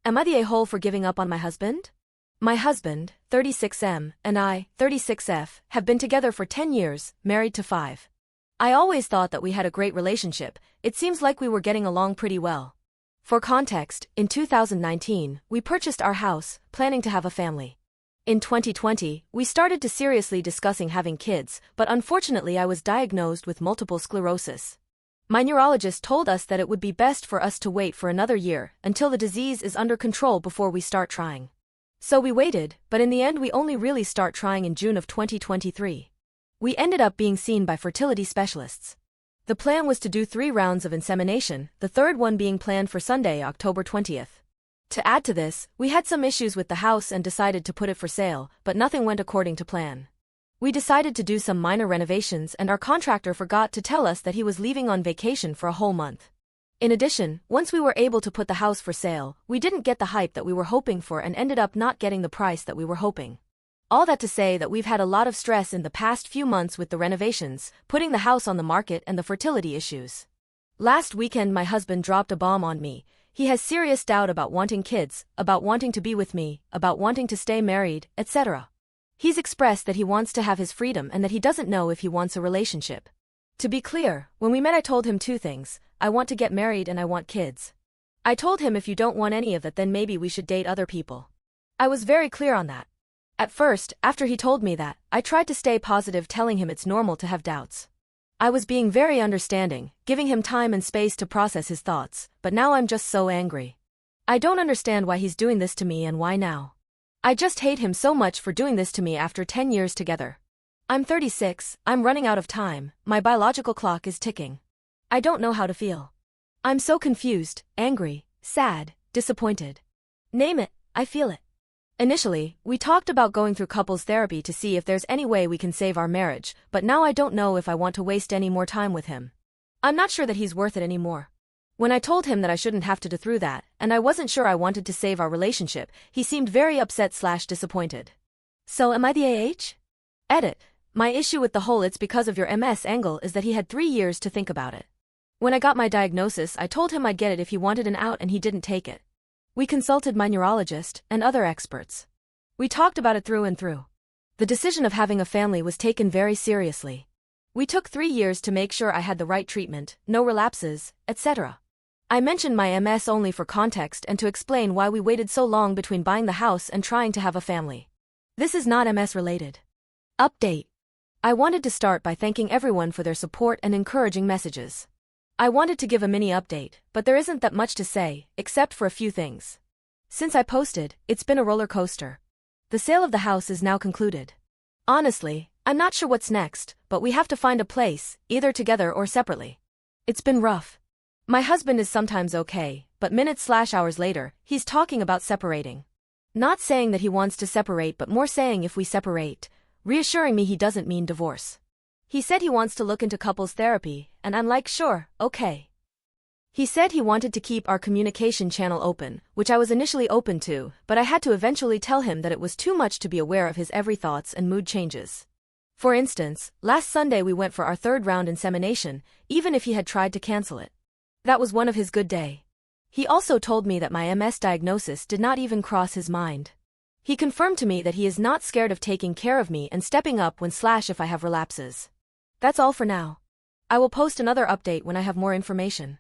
Am I the a-hole for giving up on my husband? My husband, 36M, and I, 36F, have been together for 10 years, married to 5. I always thought that we had a great relationship. It seems like we were getting along pretty well. For context, in 2019, we purchased our house, planning to have a family. In 2020, we started to seriously discussing having kids, but unfortunately I was diagnosed with multiple sclerosis. My neurologist told us that it would be best for us to wait for another year until the disease is under control before we start trying. So we waited, but in the end we only really start trying in June of 2023. We ended up being seen by fertility specialists. The plan was to do 3 rounds of insemination, the third one being planned for Sunday, October 20th. To add to this, we had some issues with the house and decided to put it for sale, but nothing went according to plan. We decided to do some minor renovations and our contractor forgot to tell us that he was leaving on vacation for a whole month. In addition, once we were able to put the house for sale, we didn't get the hype that we were hoping for and ended up not getting the price that we were hoping. All that to say that we've had a lot of stress in the past few months with the renovations, putting the house on the market and the fertility issues. Last weekend my husband dropped a bomb on me. He has serious doubt about wanting kids, about wanting to be with me, about wanting to stay married, etc. He's expressed that he wants to have his freedom and that he doesn't know if he wants a relationship. To be clear, when we met I told him 2 things, I want to get married and I want kids. I told him if you don't want any of that then maybe we should date other people. I was very clear on that. At first, after he told me that, I tried to stay positive telling him it's normal to have doubts. I was being very understanding, giving him time and space to process his thoughts, but now I'm just so angry. I don't understand why he's doing this to me and why now. I just hate him so much for doing this to me after 10 years together. I'm 36, I'm running out of time, my biological clock is ticking. I don't know how to feel. I'm so confused, angry, sad, disappointed. Name it, I feel it. Initially, we talked about going through couples therapy to see if there's any way we can save our marriage, but now I don't know if I want to waste any more time with him. I'm not sure that he's worth it anymore. When I told him that I shouldn't have to go through that, and I wasn't sure I wanted to save our relationship, he seemed very upset/disappointed. So am I the AH? Edit. My issue with the whole "it's because of your MS" angle is that he had 3 years to think about it. When I got my diagnosis I told him I'd get it if he wanted an out and he didn't take it. We consulted my neurologist and other experts. We talked about it through and through. The decision of having a family was taken very seriously. We took 3 years to make sure I had the right treatment, no relapses, etc. I mentioned my MS only for context and to explain why we waited so long between buying the house and trying to have a family. This is not MS related. Update. I wanted to start by thanking everyone for their support and encouraging messages. I wanted to give a mini update, but there isn't that much to say, except for a few things. Since I posted, it's been a roller coaster. The sale of the house is now concluded. Honestly, I'm not sure what's next, but we have to find a place, either together or separately. It's been rough. My husband is sometimes okay, but minutes/hours later, he's talking about separating. Not saying that he wants to separate but more saying if we separate, reassuring me he doesn't mean divorce. He said he wants to look into couples therapy, and I'm like sure, okay. He said he wanted to keep our communication channel open, which I was initially open to, but I had to eventually tell him that it was too much to be aware of his every thoughts and mood changes. For instance, last Sunday we went for our 3rd round insemination, even if he had tried to cancel it. That was one of his good day. He also told me that my MS diagnosis did not even cross his mind. He confirmed to me that he is not scared of taking care of me and stepping up when/if I have relapses. That's all for now. I will post another update when I have more information.